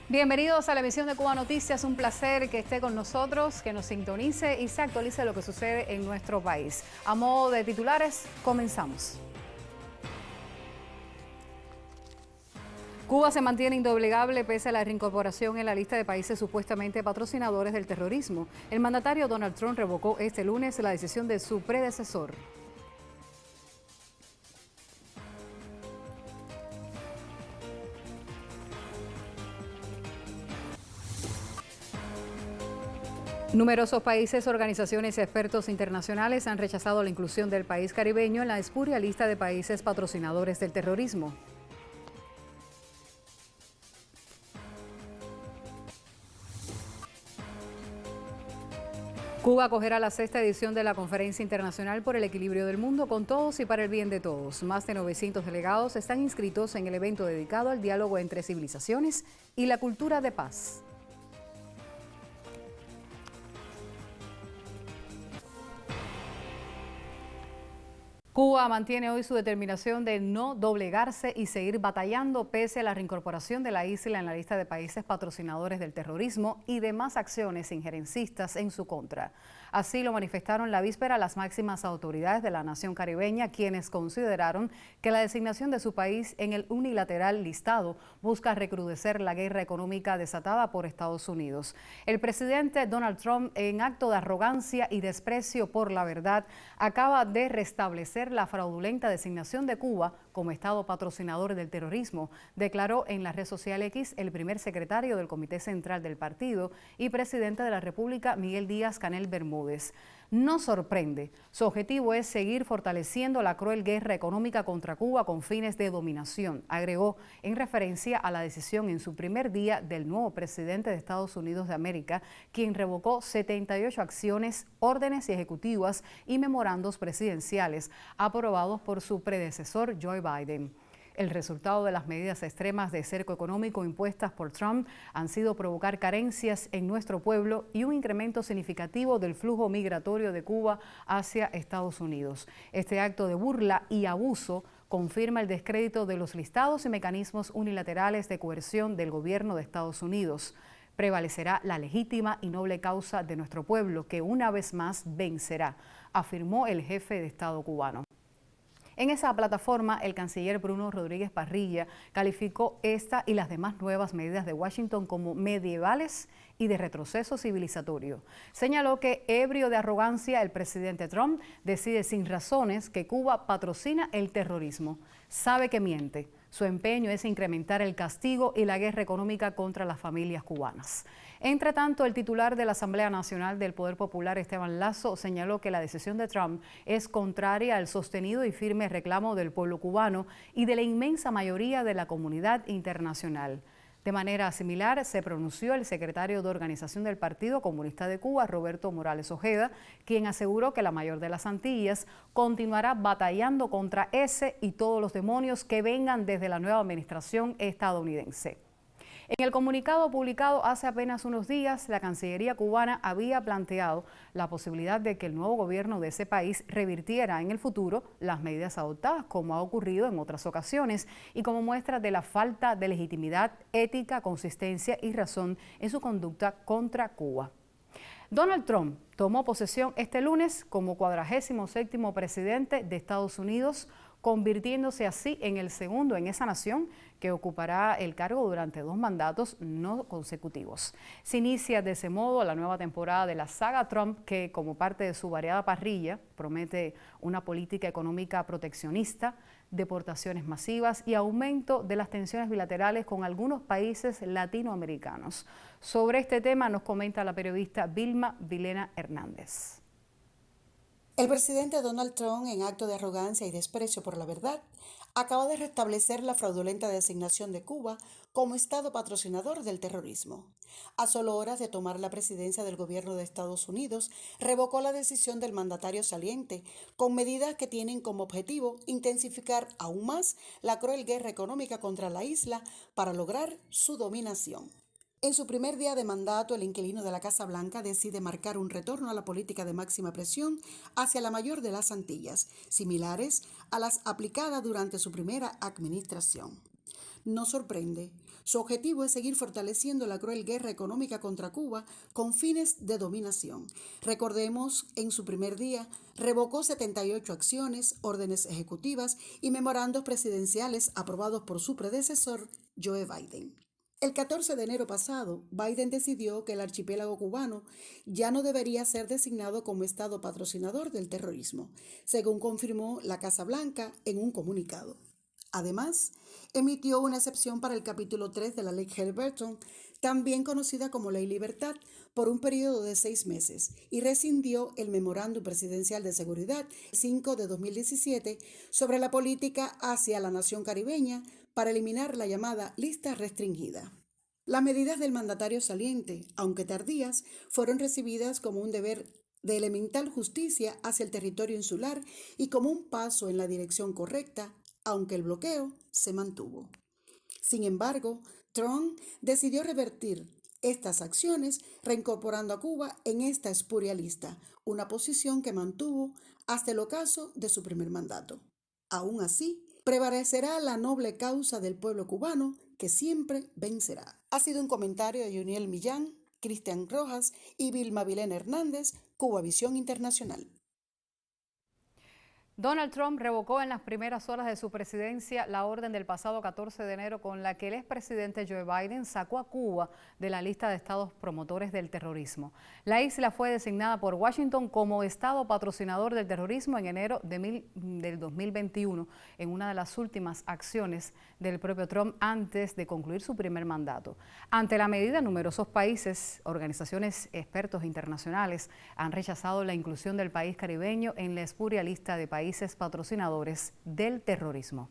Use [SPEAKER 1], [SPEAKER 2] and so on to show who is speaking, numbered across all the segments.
[SPEAKER 1] Bienvenidos a la emisión de Cuba Noticias. Un placer que esté con nosotros, que nos sintonice y se actualice lo que sucede en nuestro país. A modo de titulares, comenzamos. Cuba se mantiene indoblegable pese a la reincorporación en la lista de países supuestamente patrocinadores del terrorismo. El mandatario Donald Trump revocó este lunes la decisión de su predecesor. Numerosos países, organizaciones y expertos internacionales han rechazado la inclusión del país caribeño en la espuria lista de países patrocinadores del terrorismo. Cuba acogerá la sexta edición de la Conferencia Internacional por el Equilibrio del Mundo con Todos y para el Bien de Todos. Más de 900 delegados están inscritos en el evento dedicado al diálogo entre civilizaciones y la cultura de paz. Cuba mantiene hoy su determinación de no doblegarse y seguir batallando pese a la reincorporación de la isla en la lista de países patrocinadores del terrorismo y demás acciones injerencistas en su contra. Así lo manifestaron la víspera las máximas autoridades de la nación caribeña, quienes consideraron que la designación de su país en el unilateral listado busca recrudecer la guerra económica desatada por Estados Unidos. El presidente Donald Trump, en acto de arrogancia y desprecio por la verdad, acaba de restablecer la fraudulenta designación de Cuba como Estado patrocinador del terrorismo, declaró en la red social X el primer secretario del Comité Central del partido y presidente de la República, Miguel Díaz-Canel Bermúdez. No sorprende. Su objetivo es seguir fortaleciendo la cruel guerra económica contra Cuba con fines de dominación, agregó en referencia a la decisión en su primer día del nuevo presidente de Estados Unidos de América, quien revocó 78 acciones, órdenes ejecutivas y memorandos presidenciales aprobados por su predecesor Joe Biden. El resultado de las medidas extremas de cerco económico impuestas por Trump han sido provocar carencias en nuestro pueblo y un incremento significativo del flujo migratorio de Cuba hacia Estados Unidos. Este acto de burla y abuso confirma el descrédito de los listados y mecanismos unilaterales de coerción del gobierno de Estados Unidos. Prevalecerá la legítima y noble causa de nuestro pueblo, que una vez más vencerá, afirmó el jefe de Estado cubano. En esa plataforma, el canciller Bruno Rodríguez Parrilla calificó esta y las demás nuevas medidas de Washington como medievales y de retroceso civilizatorio. Señaló que, ebrio de arrogancia, el presidente Trump decide sin razones que Cuba patrocina el terrorismo. Sabe que miente. Su empeño es incrementar el castigo y la guerra económica contra las familias cubanas. Entre tanto, el titular de la Asamblea Nacional del Poder Popular, Esteban Lazo, señaló que la decisión de Trump es contraria al sostenido y firme reclamo del pueblo cubano y de la inmensa mayoría de la comunidad internacional. De manera similar, se pronunció el secretario de Organización del Partido Comunista de Cuba, Roberto Morales Ojeda, quien aseguró que la mayor de las Antillas continuará batallando contra ese y todos los demonios que vengan desde la nueva administración estadounidense. En el comunicado publicado hace apenas unos días, la Cancillería cubana había planteado la posibilidad de que el nuevo gobierno de ese país revirtiera en el futuro las medidas adoptadas, como ha ocurrido en otras ocasiones, y como muestra de la falta de legitimidad, ética, consistencia y razón en su conducta contra Cuba. Donald Trump tomó posesión este lunes como 47º presidente de Estados Unidos, convirtiéndose así en el segundo en esa nación que ocupará el cargo durante 2 mandatos no consecutivos. Se inicia de ese modo la nueva temporada de la saga Trump, que como parte de su variada parrilla promete una política económica proteccionista, deportaciones masivas y aumento de las tensiones bilaterales con algunos países latinoamericanos. Sobre este tema nos comenta la periodista Vilma Vilena Hernández.
[SPEAKER 2] El presidente Donald Trump, en acto de arrogancia y desprecio por la verdad, acaba de restablecer la fraudulenta designación de Cuba como Estado patrocinador del terrorismo. A solo horas de tomar la presidencia del gobierno de Estados Unidos, revocó la decisión del mandatario saliente, con medidas que tienen como objetivo intensificar aún más la cruel guerra económica contra la isla para lograr su dominación. En su primer día de mandato, el inquilino de la Casa Blanca decide marcar un retorno a la política de máxima presión hacia la mayor de las Antillas, similares a las aplicadas durante su primera administración. no sorprende. Su objetivo es seguir fortaleciendo la cruel guerra económica contra Cuba con fines de dominación. Recordemos, en su primer día, revocó 78 acciones, órdenes ejecutivas y memorandos presidenciales aprobados por su predecesor, Joe Biden. El 14 de enero pasado, Biden decidió que el archipiélago cubano ya no debería ser designado como Estado patrocinador del terrorismo, según confirmó la Casa Blanca en un comunicado. Además, emitió una excepción para el capítulo 3 de la Ley Halliburton, también conocida como Ley Libertad, por un periodo de 6 meses y rescindió el Memorándum Presidencial de Seguridad 5 de 2017 sobre la política hacia la nación caribeña para eliminar la llamada lista restringida. Las medidas del mandatario saliente, aunque tardías, fueron recibidas como un deber de elemental justicia hacia el territorio insular y como un paso en la dirección correcta, aunque el bloqueo se mantuvo. Sin embargo, Trump decidió revertir estas acciones, reincorporando a Cuba en esta espuria lista, una posición que mantuvo hasta el ocaso de su primer mandato. Aún así, prevalecerá la noble causa del pueblo cubano, que siempre vencerá. Ha sido un comentario de Yuniel Millán, Cristian Rojas y Vilma Vilén Hernández, Cubavisión Internacional.
[SPEAKER 1] Donald Trump revocó en las primeras horas de su presidencia la orden del pasado 14 de enero con la que el expresidente Joe Biden sacó a Cuba de la lista de estados promotores del terrorismo. La isla fue designada por Washington como estado patrocinador del terrorismo en enero del 2021, en una de las últimas acciones del propio Trump antes de concluir su primer mandato. Ante la medida, numerosos países, organizaciones, expertos internacionales han rechazado la inclusión del país caribeño en la espuria lista de países patrocinadores del terrorismo.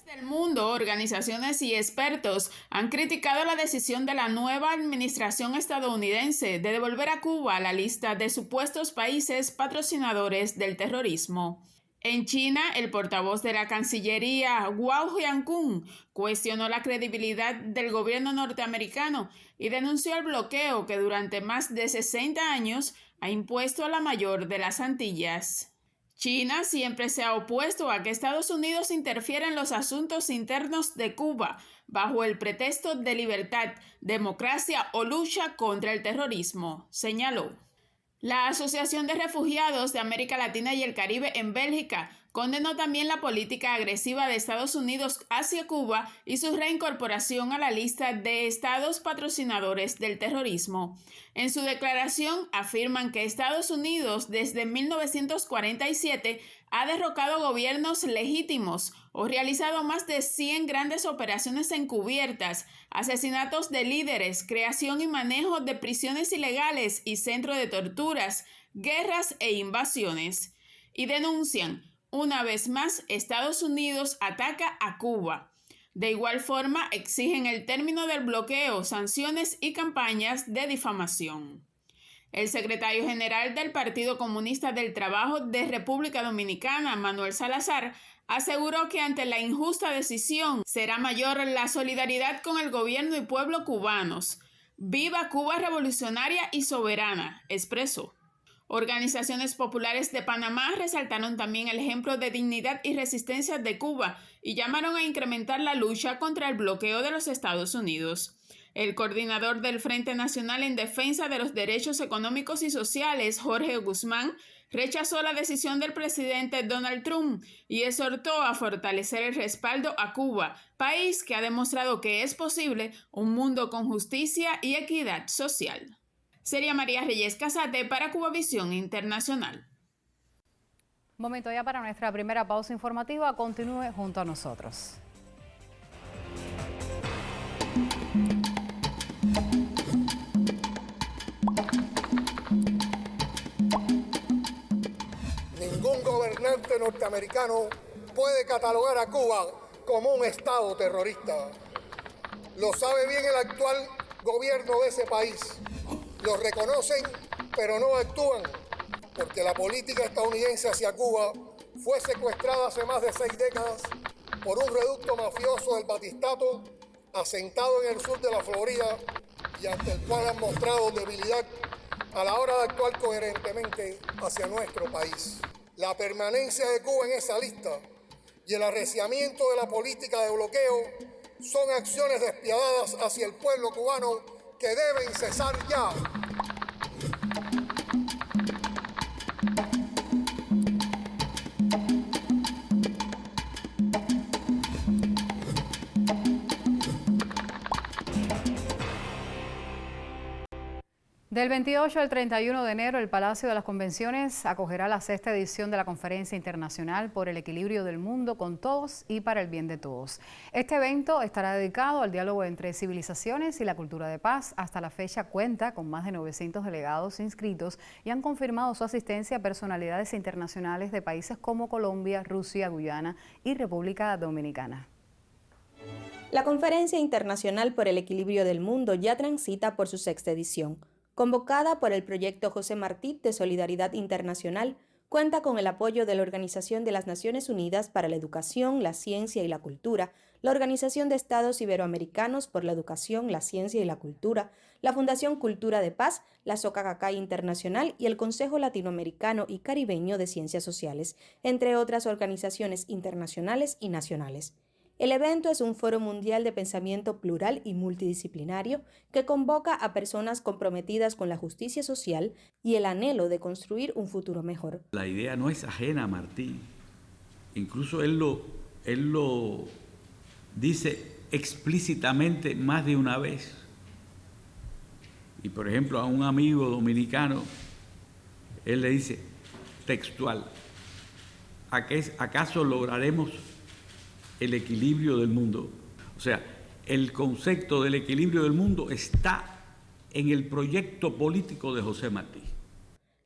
[SPEAKER 3] Del mundo, organizaciones y expertos han criticado la decisión de la nueva administración estadounidense de devolver a Cuba la lista de supuestos países patrocinadores del terrorismo. En China, el portavoz de la Cancillería, Guo Jiankun, cuestionó la credibilidad del gobierno norteamericano y denunció el bloqueo que durante más de 60 años ha impuesto a la mayor de las Antillas. China siempre se ha opuesto a que Estados Unidos interfiera en los asuntos internos de Cuba bajo el pretexto de libertad, democracia o lucha contra el terrorismo, señaló. La Asociación de Refugiados de América Latina y el Caribe en Bélgica condenó también la política agresiva de Estados Unidos hacia Cuba y su reincorporación a la lista de estados patrocinadores del terrorismo. En su declaración afirman que Estados Unidos desde 1947 ha derrocado gobiernos legítimos o realizado más de 100 grandes operaciones encubiertas, asesinatos de líderes, creación y manejo de prisiones ilegales y centros de torturas, guerras e invasiones. Y denuncian, una vez más, Estados Unidos ataca a Cuba. De igual forma, exigen el término del bloqueo, sanciones y campañas de difamación. El secretario general del Partido Comunista del Trabajo de República Dominicana, Manuel Salazar, aseguró que ante la injusta decisión será mayor la solidaridad con el gobierno y pueblo cubanos. ¡Viva Cuba revolucionaria y soberana!, expresó. Organizaciones populares de Panamá resaltaron también el ejemplo de dignidad y resistencia de Cuba y llamaron a incrementar la lucha contra el bloqueo de los Estados Unidos. El coordinador del Frente Nacional en Defensa de los Derechos Económicos y Sociales, Jorge Guzmán, rechazó la decisión del presidente Donald Trump y exhortó a fortalecer el respaldo a Cuba, país que ha demostrado que es posible un mundo con justicia y equidad social. Sería María Reyes Casate para Cubavisión Internacional.
[SPEAKER 1] Momento ya para nuestra primera pausa informativa. Continúe junto a nosotros.
[SPEAKER 4] Ningún gobernante norteamericano puede catalogar a Cuba como un estado terrorista. Lo sabe bien el actual gobierno de ese país. Lo reconocen, pero no actúan, porque la política estadounidense hacia Cuba fue secuestrada hace más de 6 décadas por un reducto mafioso del Batistato asentado en el sur de la Florida y ante el cual han mostrado debilidad a la hora de actuar coherentemente hacia nuestro país. La permanencia de Cuba en esa lista y el arreciamiento de la política de bloqueo son acciones despiadadas hacia el pueblo cubano que deben cesar ya.
[SPEAKER 1] Del 28 al 31 de enero, el Palacio de las Convenciones acogerá la 6ª edición de la Conferencia Internacional por el Equilibrio del Mundo con Todos y para el Bien de Todos. Este evento estará dedicado al diálogo entre civilizaciones y la cultura de paz. Hasta la fecha cuenta con más de 900 delegados inscritos y han confirmado su asistencia a personalidades internacionales de países como Colombia, Rusia, Guyana y República Dominicana.
[SPEAKER 5] La Conferencia Internacional por el Equilibrio del Mundo ya transita por su 6ª edición. Convocada por el proyecto José Martí de Solidaridad Internacional, cuenta con el apoyo de la Organización de las Naciones Unidas para la Educación, la Ciencia y la Cultura, la Organización de Estados Iberoamericanos por la Educación, la Ciencia y la Cultura, la Fundación Cultura de Paz, la Socacacay Internacional y el Consejo Latinoamericano y Caribeño de Ciencias Sociales, entre otras organizaciones internacionales y nacionales. El evento es un foro mundial de pensamiento plural y multidisciplinario que convoca a personas comprometidas con la justicia social y el anhelo de construir un futuro mejor.
[SPEAKER 6] La idea no es ajena a Martí. Incluso él lo dice explícitamente más de una vez. Y por ejemplo, a un amigo dominicano, él le dice textual: ¿acaso lograremos el equilibrio del mundo? O sea, el concepto del equilibrio del mundo está en el proyecto político de José Martí.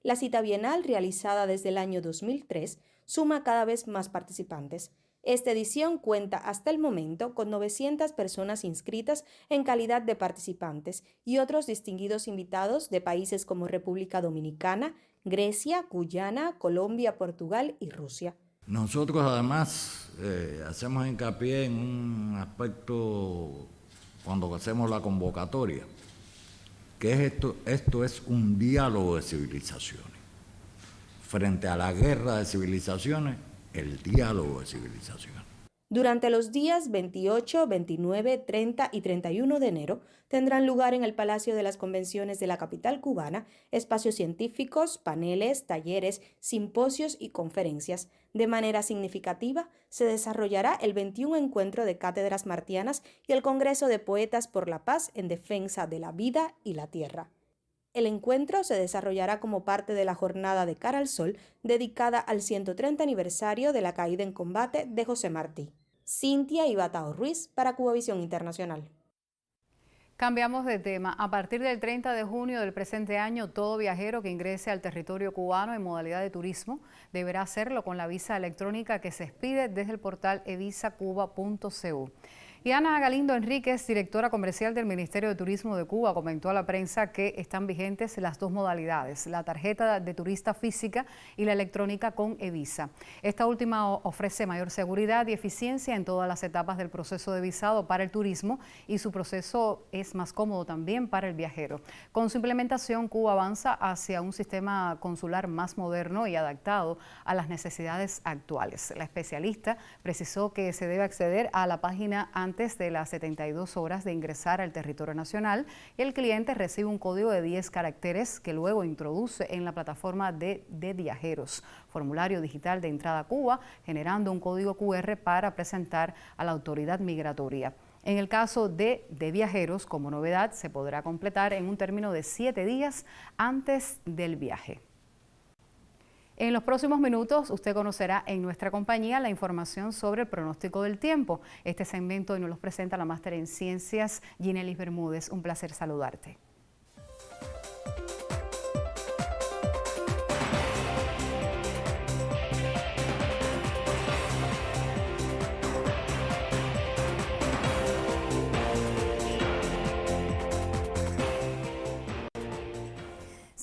[SPEAKER 5] La cita bienal, realizada desde el año 2003, suma cada vez más participantes. Esta edición cuenta hasta el momento con 900 personas inscritas en calidad de participantes y otros distinguidos invitados de países como República Dominicana, Grecia, Guyana, Colombia, Portugal y Rusia.
[SPEAKER 7] Nosotros además hacemos hincapié en un aspecto cuando hacemos la convocatoria, que es esto es un diálogo de civilizaciones. Frente a la guerra de civilizaciones, el diálogo de civilizaciones.
[SPEAKER 5] Durante los días 28, 29, 30 y 31 de enero tendrán lugar en el Palacio de las Convenciones de la capital cubana espacios científicos, paneles, talleres, simposios y conferencias. De manera significativa, se desarrollará el 21 Encuentro de Cátedras Martianas y el Congreso de Poetas por la Paz en Defensa de la Vida y la Tierra. El encuentro se desarrollará como parte de la Jornada de Cara al Sol, dedicada al 130 aniversario de la caída en combate de José Martí. Cintia Ibatao Ruiz para Cubavisión Internacional.
[SPEAKER 1] Cambiamos de tema. A partir del 30 de junio del presente año, todo viajero que ingrese al territorio cubano en modalidad de turismo deberá hacerlo con la visa electrónica que se expide desde el portal evisacuba.cu. Y Ana Galindo Enríquez, directora comercial del Ministerio de Turismo de Cuba, comentó a la prensa que están vigentes las dos modalidades, la tarjeta de turista física y la electrónica con eVisa. Esta última ofrece mayor seguridad y eficiencia en todas las etapas del proceso de visado para el turismo y su proceso es más cómodo también para el viajero. Con su implementación, Cuba avanza hacia un sistema consular más moderno y adaptado a las necesidades actuales. La especialista precisó que se debe acceder a la página antes de las 72 horas de ingresar al territorio nacional y el cliente recibe un código de 10 caracteres que luego introduce en la plataforma de viajeros, formulario digital de entrada a Cuba, generando un código QR para presentar a la autoridad migratoria. En el caso de viajeros, como novedad, se podrá completar en un término de 7 días antes del viaje. En los próximos minutos usted conocerá en nuestra compañía la información sobre el pronóstico del tiempo. Este segmento hoy nos los presenta la máster en ciencias Ginelis Bermúdez. Un placer saludarte.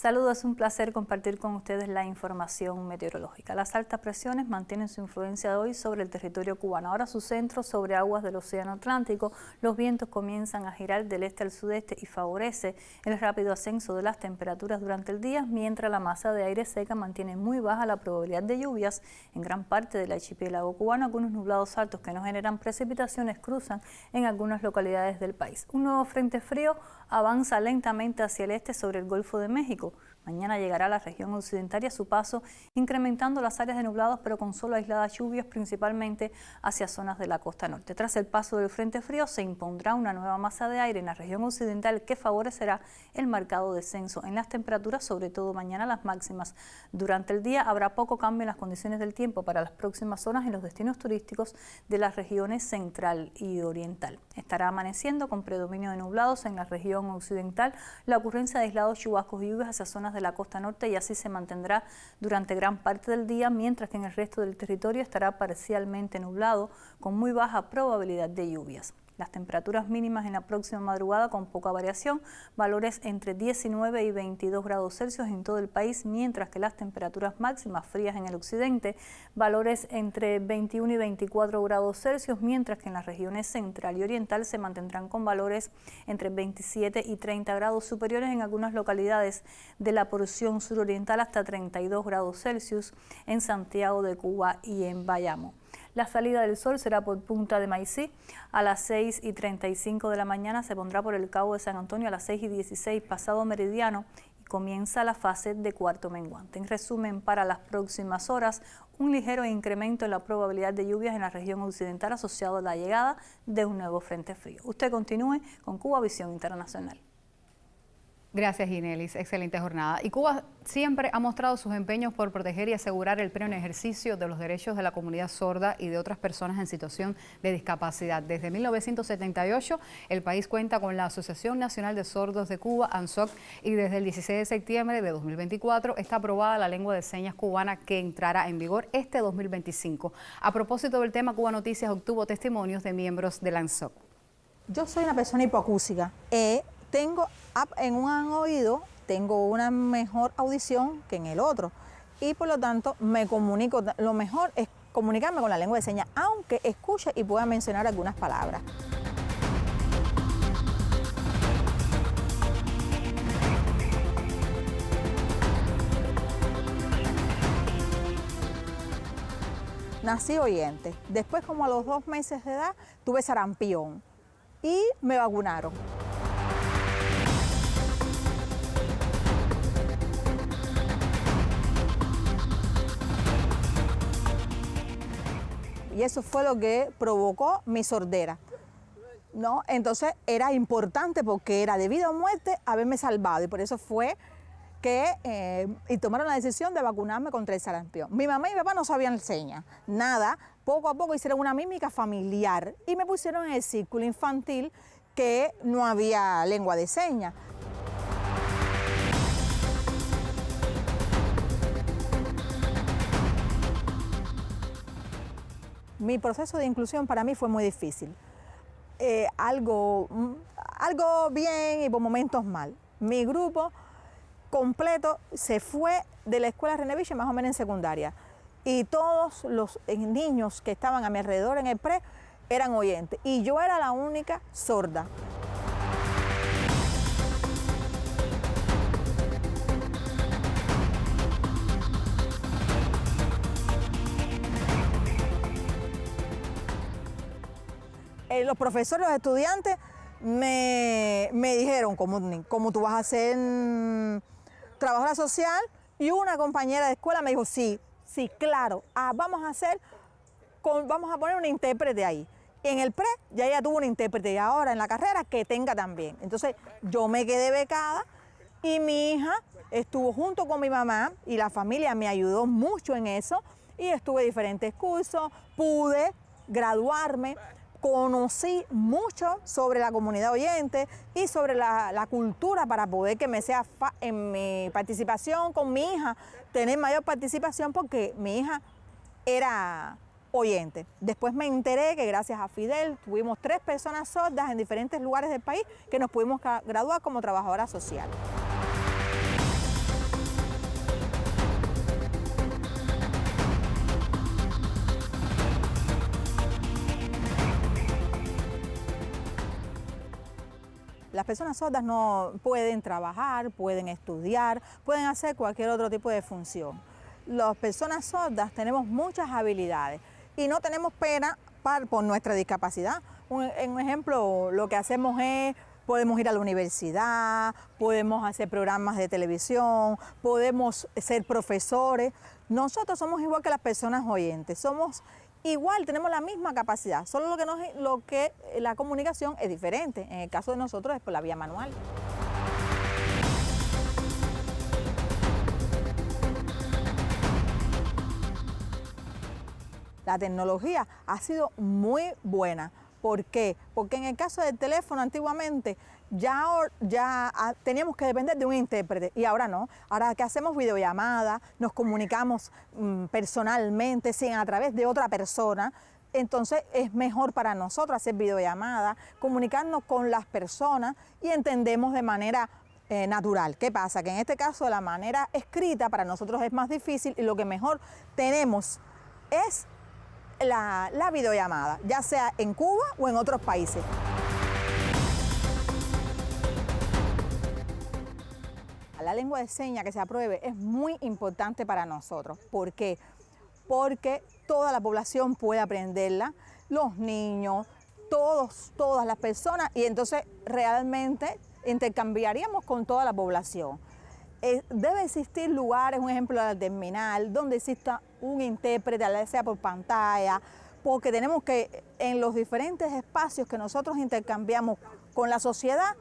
[SPEAKER 8] Saludos, es un placer compartir con ustedes la información meteorológica. Las altas presiones mantienen su influencia de hoy sobre el territorio cubano. Ahora su centro sobre aguas del Océano Atlántico. Los vientos comienzan a girar del este al sudeste y favorece el rápido ascenso de las temperaturas durante el día, mientras la masa de aire seca mantiene muy baja la probabilidad de lluvias en gran parte del archipiélago cubano. Algunos nublados altos que no generan precipitaciones cruzan en algunas localidades del país. Un nuevo frente frío avanza lentamente hacia el este sobre el Golfo de México. Mañana llegará a la región occidental y a su paso incrementando las áreas de nublados, pero con solo aisladas lluvias, principalmente hacia zonas de la costa norte. Tras el paso del frente frío se impondrá una nueva masa de aire en la región occidental que favorecerá el marcado descenso en las temperaturas, sobre todo mañana las máximas. Durante el día habrá poco cambio en las condiciones del tiempo para las próximas horas en los destinos turísticos de las regiones central y oriental. Estará amaneciendo con predominio de nublados en la región occidental, la ocurrencia de aislados chubascos y lluvias hacia zonas de la costa norte, y así se mantendrá durante gran parte del día, mientras que en el resto del territorio estará parcialmente nublado con muy baja probabilidad de lluvias. Las temperaturas mínimas en la próxima madrugada con poca variación, valores entre 19 y 22 grados Celsius en todo el país, mientras que las temperaturas máximas frías en el occidente, valores entre 21 y 24 grados Celsius, mientras que en las regiones central y oriental se mantendrán con valores entre 27 y 30 grados superiores en algunas localidades de la porción suroriental, hasta 32 grados Celsius en Santiago de Cuba y en Bayamo. La salida del sol será por Punta de Maicí a las 6:35 de la mañana, se pondrá por el Cabo de San Antonio a las 6:16 pasado meridiano y comienza la fase de cuarto menguante. En resumen, para las próximas horas, un ligero incremento en la probabilidad de lluvias en la región occidental asociado a la llegada de un nuevo frente frío. Usted continúe con Cuba Visión Internacional.
[SPEAKER 1] Gracias, Ginelis. Excelente jornada. Y Cuba siempre ha mostrado sus empeños por proteger y asegurar el pleno ejercicio de los derechos de la comunidad sorda y de otras personas en situación de discapacidad. Desde 1978, el país cuenta con la Asociación Nacional de Sordos de Cuba, ANSOC, y desde el 16 de septiembre de 2024 está aprobada la lengua de señas cubana, que entrará en vigor este 2025. A propósito del tema, Cuba Noticias obtuvo testimonios de miembros de la ANSOC.
[SPEAKER 9] Yo soy una persona hipoacúsica. Tengo en un oído, tengo una mejor audición que en el otro, y por lo tanto me comunico, lo mejor es comunicarme con la lengua de señas, aunque escuche y pueda mencionar algunas palabras. Nací oyente, después como a los 2 meses de edad tuve sarampión y me vacunaron. Y eso fue lo que provocó mi sordera, ¿no? Entonces era importante porque era de vida o muerte haberme salvado, y por eso fue que y tomaron la decisión de vacunarme contra el sarampión. Mi mamá y mi papá no sabían señas, nada. Poco a poco hicieron una mímica familiar y me pusieron en el círculo infantil, que no había lengua de señas. Mi proceso de inclusión para mí fue muy difícil. Algo bien y por momentos mal. Mi grupo completo se fue de la escuela René Biche más o menos en secundaria. Y todos los niños que estaban a mi alrededor en el pre eran oyentes. Y yo era la única sorda. Los profesores, los estudiantes me dijeron, ¿cómo tú vas a ser trabajadora social? Y una compañera de escuela me dijo, sí, claro, vamos a poner una intérprete ahí. En el pre ya ella tuvo una intérprete, y ahora en la carrera que tenga también. Entonces yo me quedé becada y mi hija estuvo junto con mi mamá, y la familia me ayudó mucho en eso, y estuve en diferentes cursos, pude graduarme. Conocí mucho sobre la comunidad oyente y sobre la cultura, para poder que me sea en mi participación con mi hija, tener mayor participación, porque mi hija era oyente. Después me enteré que gracias a Fidel tuvimos 3 personas sordas en diferentes lugares del país que nos pudimos graduar como trabajadora social. Las personas sordas no pueden trabajar, pueden estudiar, pueden hacer cualquier otro tipo de función. Las personas sordas tenemos muchas habilidades y no tenemos pena por nuestra discapacidad. Un ejemplo, lo que hacemos es, podemos ir a la universidad, podemos hacer programas de televisión, podemos ser profesores. Nosotros somos igual que las personas oyentes, somos igual, tenemos la misma capacidad, solo lo que la comunicación es diferente. En el caso de nosotros es por la vía manual. La tecnología ha sido muy buena. ¿Por qué? Porque en el caso del teléfono antiguamente ya teníamos que depender de un intérprete y ahora no. Ahora que hacemos videollamadas, nos comunicamos personalmente, a través de otra persona. Entonces es mejor para nosotros hacer videollamadas, comunicarnos con las personas y entendemos de manera natural. ¿Qué pasa? Que en este caso la manera escrita para nosotros es más difícil y lo que mejor tenemos es la videollamada, ya sea en Cuba o en otros países. La lengua de señas que se apruebe es muy importante para nosotros. ¿Por qué? Porque toda la población puede aprenderla, los niños, todas las personas, y entonces realmente intercambiaríamos con toda la población. Debe existir lugares, un ejemplo del terminal, donde exista un intérprete, ya sea por pantalla, porque tenemos que, en los diferentes espacios que nosotros intercambiamos con la sociedad,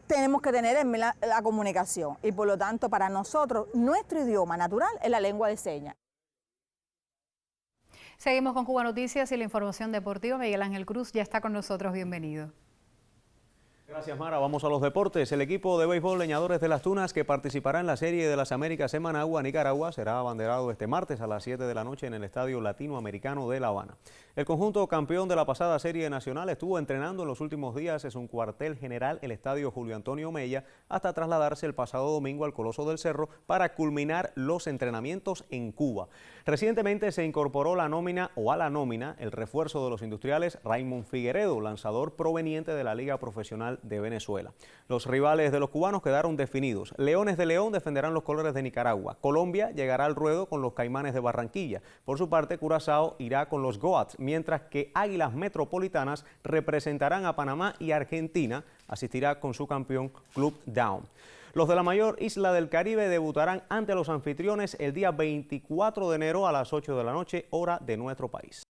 [SPEAKER 9] tenemos que tener la comunicación. Y por lo tanto, para nosotros, nuestro idioma natural es la lengua de señas.
[SPEAKER 1] Seguimos con Cuba Noticias y la información deportiva. Miguel Ángel Cruz ya está con nosotros. Bienvenido.
[SPEAKER 10] Gracias, Mara. Vamos a los deportes. El equipo de béisbol Leñadores de las Tunas, que participará en la Serie de las Américas en Managua, Nicaragua, será abanderado este martes a las 7 de la noche en el Estadio Latinoamericano de La Habana. El conjunto campeón de la pasada Serie Nacional estuvo entrenando en los últimos días en su cuartel general, el Estadio Julio Antonio Mella, hasta trasladarse el pasado domingo al Coloso del Cerro para culminar los entrenamientos en Cuba. Recientemente se incorporó a la nómina el refuerzo de los industriales Raymond Figueredo, lanzador proveniente de la Liga Profesional de Venezuela. Los rivales de los cubanos quedaron definidos. Leones de León defenderán los colores de Nicaragua. Colombia llegará al ruedo con los Caimanes de Barranquilla. Por su parte, Curazao irá con los Goats, mientras que Águilas Metropolitanas representarán a Panamá y Argentina asistirá con su campeón Club Down. Los de la mayor isla del Caribe debutarán ante los anfitriones el día 24 de enero a las 8 de la noche, hora de nuestro país.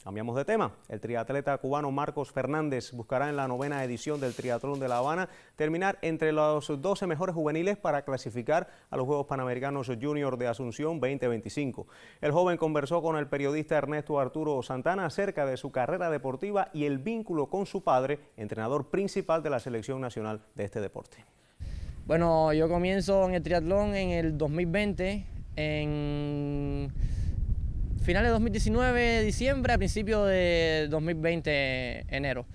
[SPEAKER 10] Cambiamos de tema. El triatleta cubano Marcos Fernández buscará en la 9ª edición del Triatlón de La Habana terminar entre los 12 mejores juveniles para clasificar a los Juegos Panamericanos Junior de Asunción 2025. El joven conversó con el periodista Ernesto Arturo Santana acerca de su carrera deportiva y el vínculo con su padre, entrenador principal de la selección nacional de este deporte.
[SPEAKER 11] Bueno, yo comienzo en el triatlón en el 2020, en finales de 2019, diciembre, a principios de 2020, enero,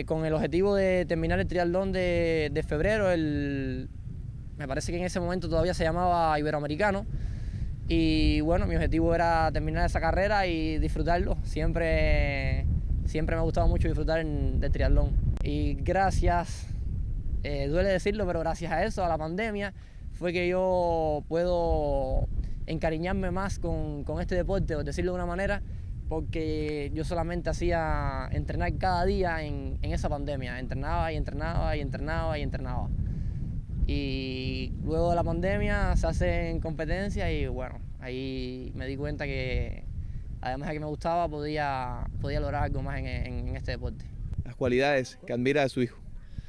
[SPEAKER 11] con el objetivo de terminar el triatlón de febrero, me parece que en ese momento todavía se llamaba Iberoamericano, y bueno, mi objetivo era terminar esa carrera y disfrutarlo. Siempre me ha gustado mucho disfrutar del triatlón. Y gracias, duele decirlo, pero gracias a eso, a la pandemia, fue que yo puedo encariñarme más con este deporte, por decirlo de una manera, porque yo solamente hacía entrenar cada día en esa pandemia. Entrenaba. Y luego de la pandemia se hacen competencias y bueno, ahí me di cuenta que además de que me gustaba, podía lograr algo más en este deporte.
[SPEAKER 12] Las cualidades que admira de su hijo.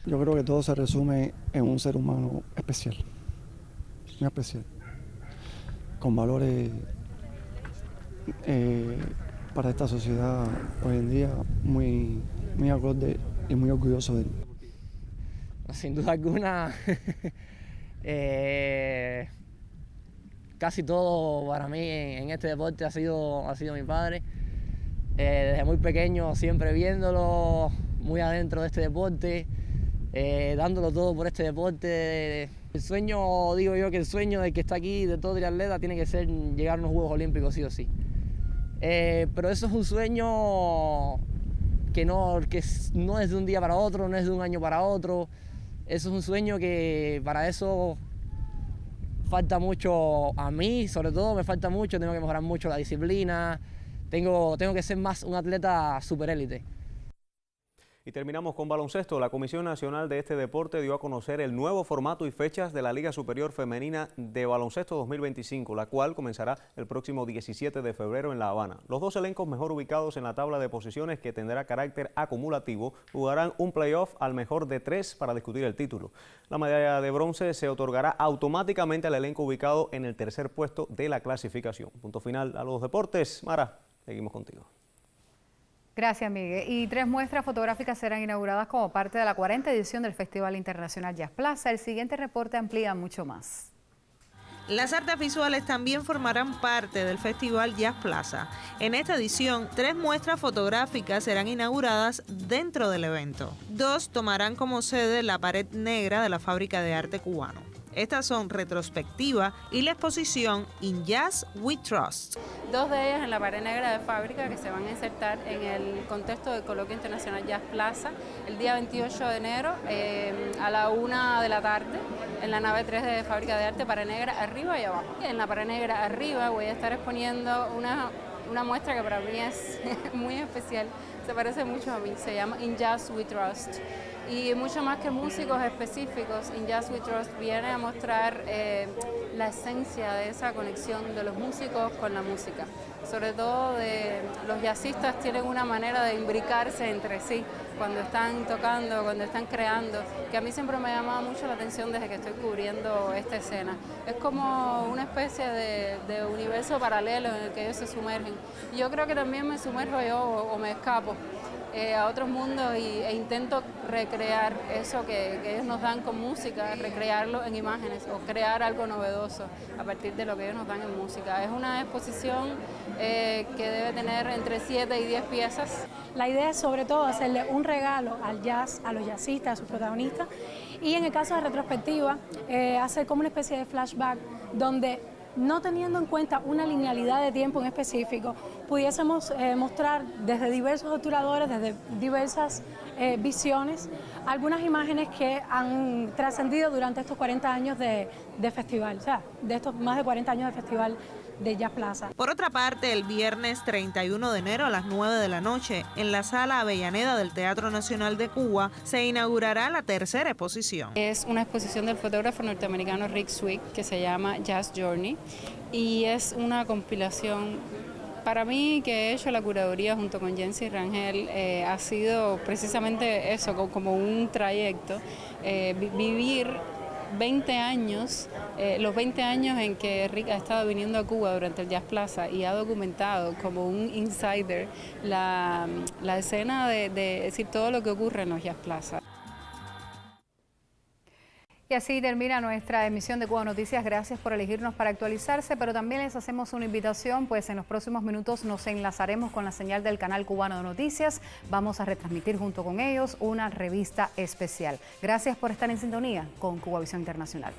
[SPEAKER 13] Yo creo que todo se resume en un ser humano especial, muy especial, con valores para esta sociedad hoy en día muy acorde y muy orgulloso de él.
[SPEAKER 11] Sin duda alguna, casi todo para mí en este deporte ha sido mi padre. Desde muy pequeño siempre viéndolo, muy adentro de este deporte, dándolo todo por este deporte. El sueño, digo yo que el sueño del que está aquí, de todo triatleta, tiene que ser llegar a unos Juegos Olímpicos sí o sí. Pero eso es un sueño que no es de un día para otro, no es de un año para otro. Eso es un sueño que para eso falta mucho a mí, sobre todo me falta mucho, tengo que mejorar mucho la disciplina, tengo que ser más un atleta superélite.
[SPEAKER 10] Y terminamos con baloncesto. La Comisión Nacional de este deporte dio a conocer el nuevo formato y fechas de la Liga Superior Femenina de Baloncesto 2025, la cual comenzará el próximo 17 de febrero en La Habana. Los dos elencos mejor ubicados en la tabla de posiciones, que tendrá carácter acumulativo, jugarán un playoff al mejor de 3 para discutir el título. La medalla de bronce se otorgará automáticamente al elenco ubicado en el tercer puesto de la clasificación. Punto final a los deportes. Mara, seguimos contigo.
[SPEAKER 1] Gracias, Miguel. Y 3 muestras fotográficas serán inauguradas como parte de la 40ª edición del Festival Internacional Jazz Plaza. El siguiente reporte amplía mucho más.
[SPEAKER 14] Las artes visuales también formarán parte del Festival Jazz Plaza. En esta edición, 3 muestras fotográficas serán inauguradas dentro del evento. 2 tomarán como sede la pared negra de la Fábrica de Arte Cubano. Estas son retrospectiva y la exposición In Jazz We Trust.
[SPEAKER 15] 2 de ellas en la pared negra de Fábrica, que se van a insertar en el contexto del Coloquio Internacional Jazz Plaza el día 28 de enero a la 1 de la tarde en la nave 3 de Fábrica de Arte, pared negra arriba y abajo. En la pared negra arriba voy a estar exponiendo una muestra que para mí es muy especial, se parece mucho a mí, se llama In Jazz We Trust. Y mucho más que músicos específicos, In Jazz We Trust viene a mostrar la esencia de esa conexión de los músicos con la música. Sobre todo los jazzistas tienen una manera de imbricarse entre sí cuando están tocando, cuando están creando, que a mí siempre me ha llamado mucho la atención desde que estoy cubriendo esta escena. Es como una especie de universo paralelo en el que ellos se sumergen. Y yo creo que también me sumerjo yo o me escapo a otros mundos e intento recrear eso que ellos nos dan con música, recrearlo en imágenes o crear algo novedoso a partir de lo que ellos nos dan en música. Es una exposición que debe tener entre 7 y 10 piezas.
[SPEAKER 16] La idea es sobre todo hacerle un regalo al jazz, a los jazzistas, a sus protagonistas, y en el caso de retrospectiva, hacer como una especie de flashback donde, no teniendo en cuenta una linealidad de tiempo en específico, pudiésemos mostrar desde diversos obturadores, desde diversas visiones, algunas imágenes que han trascendido durante estos 40 años de festival, o sea, de estos más de 40 años de festival de Jazz Plaza.
[SPEAKER 14] Por otra parte, el viernes 31 de enero a las 9 de la noche, en la Sala Avellaneda del Teatro Nacional de Cuba, se inaugurará la tercera exposición.
[SPEAKER 15] Es una exposición del fotógrafo norteamericano Rick Swick que se llama Jazz Journey y es una compilación. Para mí, que he hecho la curaduría junto con Jensi Rangel, ha sido precisamente eso, como un trayecto, vivir 20 años, los 20 años en que Rick ha estado viniendo a Cuba durante el Jazz Plaza y ha documentado como un insider la escena de decir todo lo que ocurre en los Jazz Plaza.
[SPEAKER 1] Y así termina nuestra emisión de Cuba Noticias. Gracias por elegirnos para actualizarse, pero también les hacemos una invitación, pues en los próximos minutos nos enlazaremos con la señal del canal cubano de noticias. Vamos a retransmitir junto con ellos una revista especial. Gracias por estar en sintonía con Cubavisión Internacional.